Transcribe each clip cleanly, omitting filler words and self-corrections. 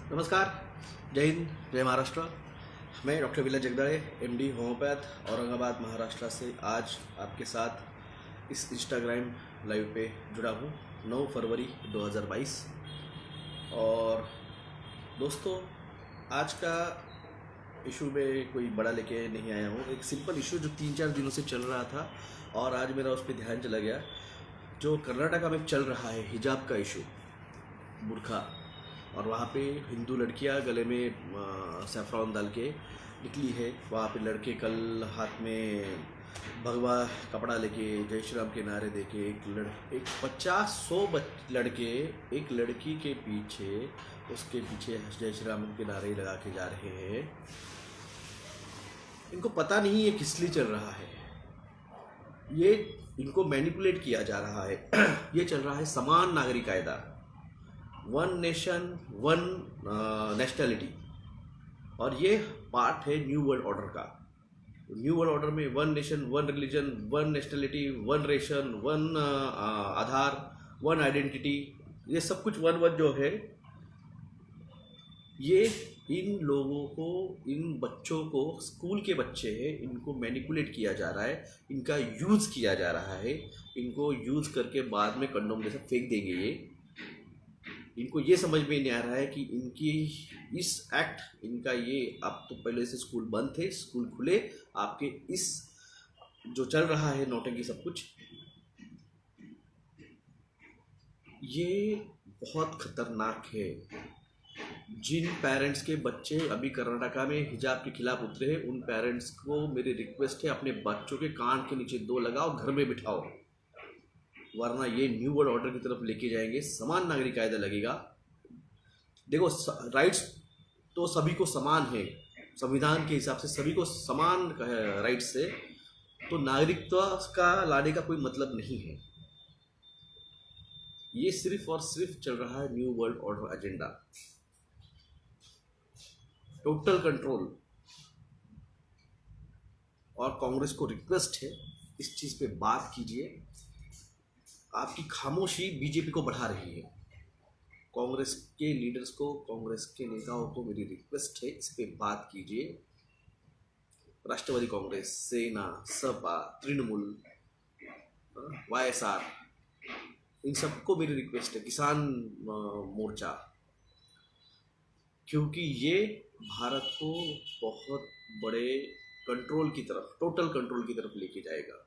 नमस्कार, जय हिंद, जय महाराष्ट्र। मैं doctor villa Jagdale, MD homeopath, Aurangabad Maharashtra से आज आपके साथ इस इंस्टाग्राम लाइव पे जुड़ा हूँ 9 फरवरी 2022। और दोस्तों, आज का इशू में कोई बड़ा लेके नहीं आया हूँ। एक सिंपल इशू जो 3-4 दिनों से चल रहा था और आज मेरा उस पर ध्यान चला गया। जो कर्नाटका में चल रहा है हिजाब का इशू, बुर्खा, और वहाँ पे हिंदू लड़कियाँ गले में सैफरॉन डाल के निकली है। वहाँ पे लड़के कल हाथ में भगवा कपड़ा लेके जय श्री राम के नारे दे के एक 50-100 लड़के एक लड़की के पीछे, उसके पीछे जय श्री राम के नारे लगा के जा रहे हैं। इनको पता नहीं ये किस लिए चल रहा है, ये इनको मैनिपुलेट किया जा रहा है। ये चल रहा है समान नागरिक कायदा, वन नेशन वन नेशनलिटी, और ये पार्ट है न्यू वर्ल्ड ऑर्डर का। न्यू वर्ल्ड ऑर्डर में one nation one religion one nationality one ration one Aadhaar one identity, ये सब कुछ वन वन जो है, ये इन लोगों को, इन बच्चों को, स्कूल के बच्चे हैं, इनको मैनिपुलेट किया जा रहा है, इनका यूज़ किया जा रहा है। इनको यूज़ करके बाद में कंडोम जैसे फेंक देंगे ये। इनको ये समझ में नहीं आ रहा है कि इनकी इस एक्ट, इनका ये, अब तो पहले से स्कूल बंद थे, स्कूल खुले, आपके इस जो चल रहा है नौटंकी सब कुछ, ये बहुत खतरनाक है। जिन पेरेंट्स के बच्चे अभी कर्नाटका में हिजाब के खिलाफ उतरे हैं, उन पेरेंट्स को मेरी रिक्वेस्ट है, अपने बच्चों के कान के नीचे 2 लगाओ, घर में बिठाओ, वरना ये न्यू वर्ल्ड ऑर्डर की तरफ लेके जाएंगे। समान नागरिक कायदा लगेगा। देखो, राइट्स तो सभी को समान है, संविधान के हिसाब से सभी को समान राइट्स है, तो नागरिकता का लाने का कोई मतलब नहीं है। ये सिर्फ और सिर्फ चल रहा है new world order agenda, total control. और कांग्रेस को रिक्वेस्ट है, इस चीज़ पे बात कीजिए। आपकी खामोशी बीजेपी को बढ़ा रही है। कांग्रेस के लीडर्स को, कांग्रेस के नेताओं को मेरी रिक्वेस्ट है, इस पे बात कीजिए। राष्ट्रवादी कांग्रेस, सेना, सपा, तृणमूल, वाईएसआर, इन सबको मेरी रिक्वेस्ट है, किसान मोर्चा, क्योंकि ये भारत को बहुत बड़े कंट्रोल की तरफ, टोटल कंट्रोल की तरफ लेके जाएगा।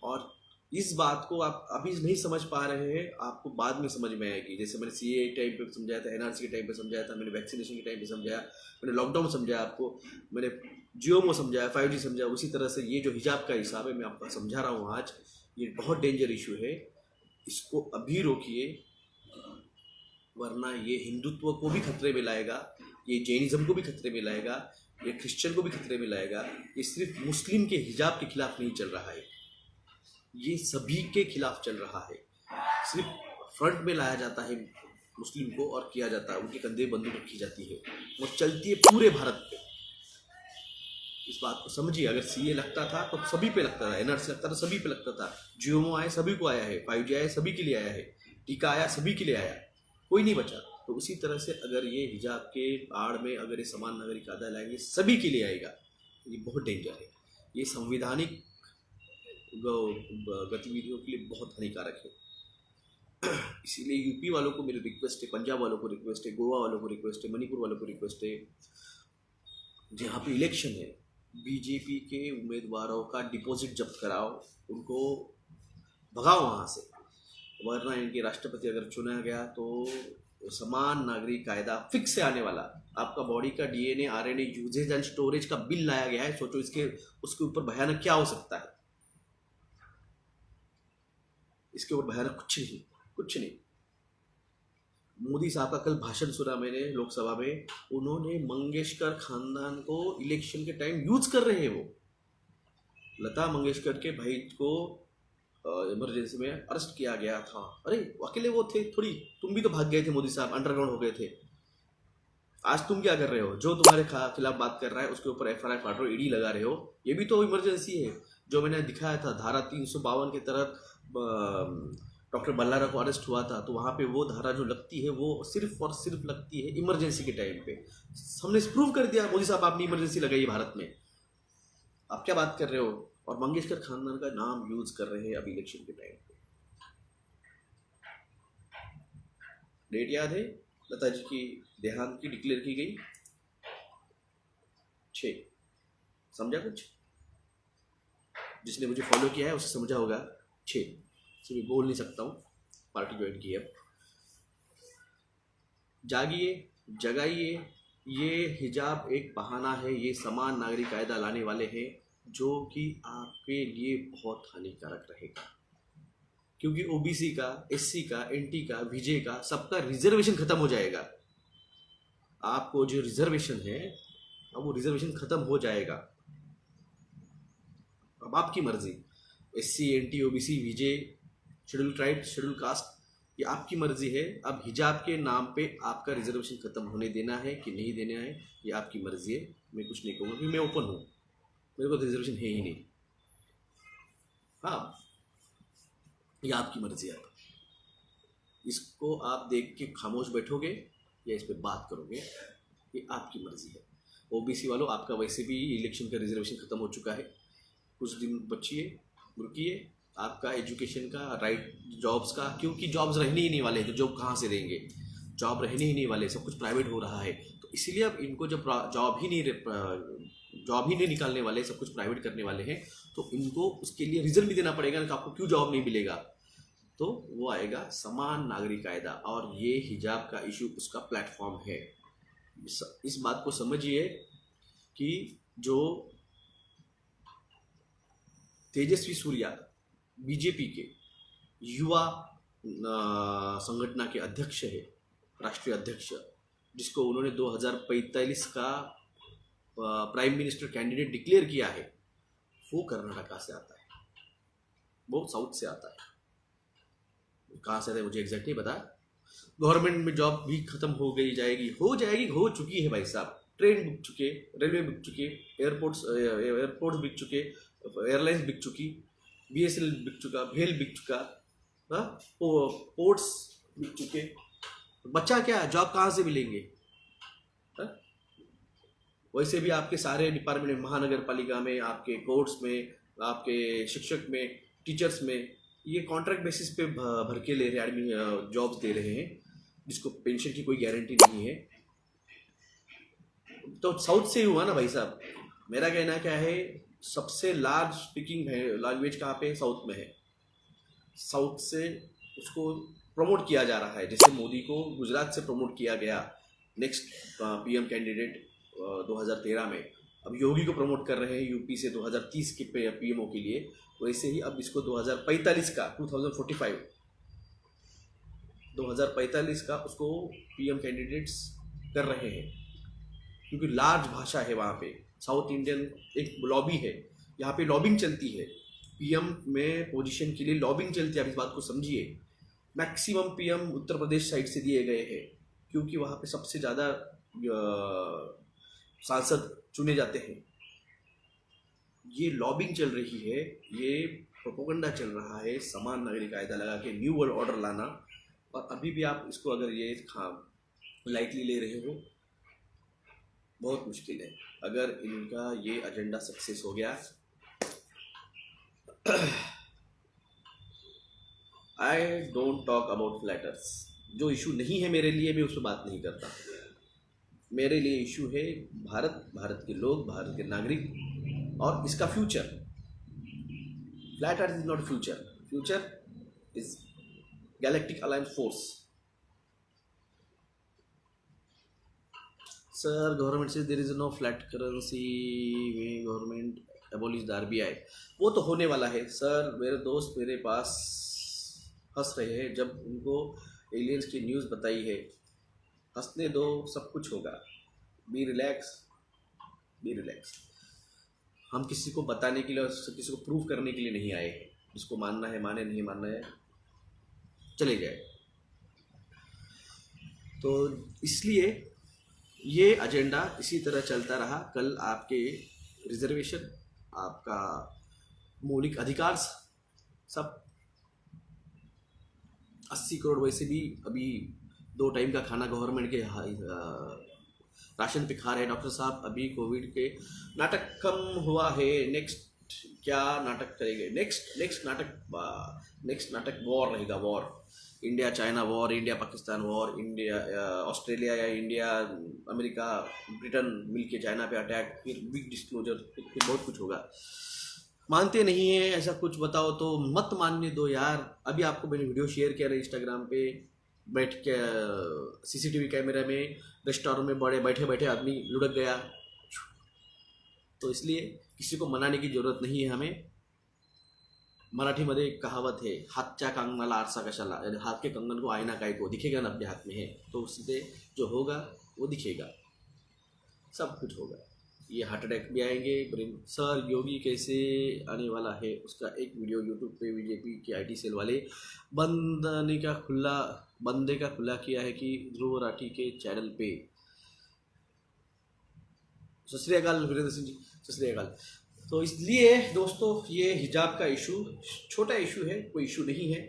और इस बात को आप अभी नहीं समझ पा रहे हैं, आपको बाद में समझ में आएगी। जैसे मैंने सीए टाइम पे समझाया था, एनआरसी के टाइम पे समझाया था, मैंने वैक्सीनेशन के टाइम पे समझाया, मैंने लॉकडाउन समझाया आपको, मैंने जियोमो समझाया, 5G समझाया। उसी तरह से ये जो हिजाब का हिसाब है, मैं आपको समझा रहा हूँ आज। ये बहुत डेंजर इशू है, इसको अभी रोकिए, वरना ये हिंदुत्व को भी खतरे में लाएगा, ये जैनिज्म को भी खतरे में लाएगा, ये क्रिश्चियन को भी खतरे में लाएगा। ये सिर्फ मुस्लिम के हिजाब के खिलाफ नहीं चल रहा है, ये सभी के खिलाफ चल रहा है। सिर्फ फ्रंट में लाया जाता है मुस्लिम को और किया जाता है, उनके कंधे बंदूक रखी जाती है, वो चलती है पूरे भारत पे। इस बात को समझिए। अगर सीए लगता था तो सभी पे लगता था, एनआरसी लगता था सभी पे लगता था, जियोमो आए सभी को आया है, 5G आया सभी के लिए आया है, टीका आया सभी के लिए आया, कोई नहीं बचा। तो उसी तरह से अगर ये हिजाब के आड़ में अगर ये समान नागरिक कायदा लाएंगे, सभी के लिए आएगा। ये बहुत डेंजर है, ये संवैधानिक गतिविधियों के लिए बहुत हानिकारक है। इसीलिए यूपी वालों को मेरी रिक्वेस्ट है, पंजाब वालों को रिक्वेस्ट है, गोवा वालों को रिक्वेस्ट है, मणिपुर वालों को रिक्वेस्ट है, जहाँ पे इलेक्शन है, बीजेपी के उम्मीदवारों का डिपॉजिट जब्त कराओ, उनको भगाओ वहाँ से, वरना इनके राष्ट्रपति अगर चुना गया तो समान नागरिक कायदा फिक्स से आने वाला। आपका बॉडी का DNA RNA usages and storage का बिल लाया गया है, सोचो इसके उसके ऊपर भयानक क्या हो सकता है। इसके ऊपर भयानक कुछ नहीं। मोदी साहब का कल भाषण सुना मैंने लोकसभा में, उन्होंने मंगेशकर खानदान को इलेक्शन के टाइम यूज कर रहे हैं। वो लता मंगेशकर के भाई को इमरजेंसी में अरेस्ट किया गया था। अरे अकेले वो थे थोड़ी, तुम भी तो भाग गए थे, मोदी साहब अंडरग्राउंड हो गए थे। आज तुम क्या कर रहे हो? जो तुम्हारे खिलाफ बात कर रहा है उसके ऊपर एफआईआर काट रहे हो, ईडी लगा रहे हो। ये भी तो इमरजेंसी है जो मैंने दिखाया था, धारा 352 के तहत डॉक्टर बल्लारा को अरेस्ट हुआ था, तो वहाँ पे वो धारा जो लगती है वो सिर्फ और सिर्फ लगती है इमरजेंसी के टाइम पे। हमने प्रूव कर दिया, मोदी साहब आपने इमरजेंसी लगाई भारत में, आप क्या बात कर रहे हो? और मंगेशकर खानदान का नाम यूज कर रहे हैं अब इलेक्शन के टाइम पे। डेट याद है? लता जी की देहांत की डिक्लेयर की गई 6, समझा कुछ? जिसने मुझे फॉलो किया है उसे समझा होगा 6 से मैं बोल नहीं सकता हूँ, पार्टी ज्वाइन की है। जागिए, जगाइए, ये हिजाब एक बहाना है, ये समान नागरिक कायदा लाने वाले हैं जो कि आपके लिए बहुत हानिकारक रहेगा, क्योंकि ओबीसी का, एससी का, एनटी का, विजय का, सबका रिजर्वेशन खत्म हो जाएगा। आपको जो रिजर्वेशन है अब वो रिजर्वेशन खत्म हो जाएगा। अब आपकी मर्जी, एससी, एनटी, ओबीसी, विजय, शेड्यूल ट्राइब, शेड्यूल कास्ट, ये आपकी मर्जी है। अब हिजाब के नाम पे आपका रिजर्वेशन खत्म होने देना है कि नहीं देना है, ये आपकी मर्जी है। मैं कुछ नहीं कहूँगा, क्योंकि मैं ओपन हूँ, मेरे को रिजर्वेशन है ही नहीं। हाँ, ये आपकी मर्जी है। इसको आप देख के खामोश बैठोगे या इस पर बात करोगे, ये आपकी मर्जी है। ओबीसी वालों, आपका वैसे भी इलेक्शन का रिजर्वेशन खत्म हो चुका है, कुछ दिन बचिए, रुकिए। आपका एजुकेशन का राइट, जॉब्स का, क्योंकि जॉब्स रहने ही नहीं वाले हैं, तो जॉब कहाँ से देंगे? जॉब रहने ही नहीं वाले, सब कुछ प्राइवेट हो रहा है। तो इसीलिए अब इनको जब जॉब ही नहीं निकालने वाले, सब कुछ प्राइवेट करने वाले हैं, तो इनको उसके लिए रीज़न भी देना पड़ेगा ना कि आपको क्यों जॉब नहीं मिलेगा। तो वो आएगा समान नागरिक कायदा, और ये हिजाब का इशू उसका प्लेटफॉर्म है। इस बात को समझिए कि जो तेजस्वी सूर्या बीजेपी के युवा संगठन के अध्यक्ष है, राष्ट्रीय अध्यक्ष, जिसको उन्होंने 2045 का प्राइम मिनिस्टर कैंडिडेट डिक्लेयर किया है, वो कर्नाटका से आता है, वो साउथ से आता है। कहाँ से आता है मुझे एग्जैक्ट नहीं पता। गवर्नमेंट में जॉब भी खत्म हो जाएगी, हो चुकी है भाई साहब। ट्रेन बिक चुके, रेलवे बिक चुके, एयरपोर्ट्स बिक चुके, एयरलाइंस बिक चुकी, बीएसएनएल बिक चुका, भेल बिक चुका, पोर्ट्स बिक चुके। बच्चा क्या, जॉब कहाँ से मिलेंगे? हा? वैसे भी आपके सारे डिपार्टमेंट में, महानगर पालिका में, आपके कोर्ट्स में, आपके शिक्षक में, टीचर्स में, ये कॉन्ट्रैक्ट बेसिस पे भर के ले रहे आदमी, जॉब्स दे रहे हैं, जिसको पेंशन की कोई गारंटी नहीं है। तो साउथ से ही हुआ ना भाई साहब। मेरा कहना क्या है, सबसे लार्ज स्पीकिंग लैंग्वेज कहाँ पे? साउथ में है। साउथ से उसको प्रमोट किया जा रहा है, जैसे मोदी को गुजरात से प्रमोट किया गया नेक्स्ट पीएम कैंडिडेट 2013 में। अब योगी को प्रमोट कर रहे हैं यूपी से 2030 के पीएमओ के लिए, वैसे ही अब इसको 2045 का 2045 का उसको पीएम कैंडिडेट्स कर रहे हैं, क्योंकि लार्ज भाषा है वहाँ पे। साउथ इंडियन एक लॉबी है, यहाँ पे लॉबिंग चलती है, पीएम में पोजीशन के लिए लॉबिंग चलती है। आप इस बात को समझिए। Maximum PM Uttar Pradesh side से दिए गए हैं, क्योंकि वहाँ पे सबसे ज़्यादा सांसद चुने जाते हैं। ये लॉबिंग चल रही है, ये प्रोपोगंडा चल रहा है, समान नागरिक कायदा लगा के न्यू वर्ल्ड ऑर्डर लाना। और अभी भी आप इसको अगर ये लाइटली ले रहे हो, बहुत मुश्किल है। अगर इनका ये एजेंडा सक्सेस हो गया, I don't talk about flutters. जो इशू नहीं है मेरे लिए, मैं उस पर बात नहीं करता। मेरे लिए इशू है भारत, भारत के लोग, भारत के नागरिक और इसका future. Flat earth is not future, future is galactic alliance force. Sir, government से there is no flat currency, government abolish the RBI. वो तो होने वाला है सर। मेरे दोस्त मेरे पास हंस रहे हैं जब उनको एलियंस की न्यूज़ बताई है। हंसने दो, सब कुछ होगा। Be relax, be relax. हम किसी को बताने के लिए, किसी को प्रूव करने के लिए नहीं आए हैं। जिसको मानना है माने, नहीं मानना है चले जाए। तो इसलिए ये एजेंडा इसी तरह चलता रहा। कल आपके रिजर्वेशन, आपका मौलिक अधिकार सब 80 करोड़ वैसे भी अभी 2 टाइम का खाना गवर्नमेंट के राशन पे खा रहे हैं डॉक्टर साहब। अभी कोविड के नाटक कम हुआ है, नेक्स्ट क्या नाटक करेंगे? नेक्स्ट नाटक वॉर रहेगा। War, India China war, India Pakistan war, India Australia या इंडिया अमेरिका ब्रिटेन मिलके चाइना पे अटैक, फिर बिग डिस्क्लोजर, फिर बहुत कुछ होगा। मानते नहीं है ऐसा कुछ, बताओ तो मत मानने दो यार। अभी आपको मैंने वीडियो शेयर किया है इंस्टाग्राम पे, बैठ के सीसीटीवी कैमरा में रेस्टोरेंट में बड़े बैठे बैठे आदमी लुढ़क गया। तो इसलिए किसी को मनाने की जरूरत नहीं है हमें। मराठीमध्ये एक कहावत है, हातच्या कंगनाला आरसा कशाला, यानी हाथ के कंगन को आईना काय को, दिखेगा ना अपने हाथ में है तो उससे जो होगा वो दिखेगा, सब कुछ होगा। ये हार्ट अटैक भी आएंगे। ब्रेन सर योगी कैसे आने वाला है, उसका एक वीडियो यूट्यूब पे बीजेपी के आईटी सेल वाले बंदे का खुला किया है कि ध्रुव राठी के चैनल पे। सत श्री अकाल वीरेंद्र सिंह जी, सत श्री अकाल। तो इसलिए दोस्तों ये हिजाब का इशू छोटा इशू है, कोई इशू नहीं है,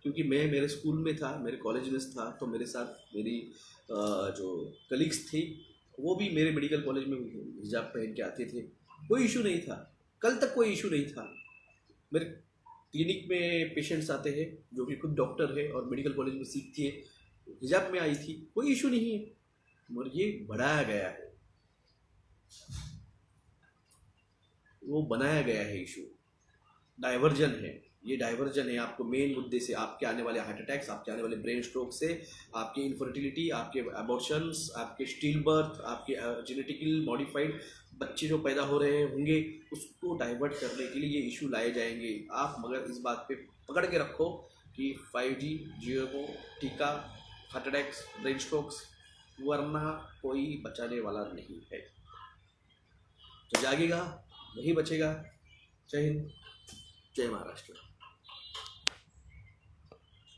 क्योंकि मैं मेरे स्कूल में था, मेरे कॉलेज में था, तो मेरे साथ मेरी जो कलीग्स थी वो भी मेरे मेडिकल कॉलेज में हिजाब पहन के आते थे, कोई इशू नहीं था। कल तक कोई इशू नहीं था। मेरे क्लिनिक में पेशेंट्स आते हैं जो कि खुद डॉक्टर है और मेडिकल कॉलेज में सीखती है, हिजाब में आई थी, कोई इशू नहीं है। और ये बढ़ाया गया है, वो बनाया गया है इशू, डाइवर्जन है, ये डाइवर्जन है आपको मेन मुद्दे से, आपके आने वाले हार्ट अटैक्स, आपके आने वाले ब्रेन स्ट्रोक से, आपकी इनफर्टिलिटी, आपके अबॉर्शंस, आपके स्टिल बर्थ, आपके जेनेटिकली मॉडिफाइड बच्चे जो पैदा हो रहे होंगे, उसको डाइवर्ट करने के लिए ये इशू लाए जाएंगे। आप मगर इस बात पे पकड़ के रखो कि 5G, GMO, टीका, हार्ट अटैक्स, ब्रेन स्ट्रोक्स, वरना कोई बचाने वाला नहीं है। जो जागेगा वही बचेगा। जय हिंद, जय महाराष्ट्र।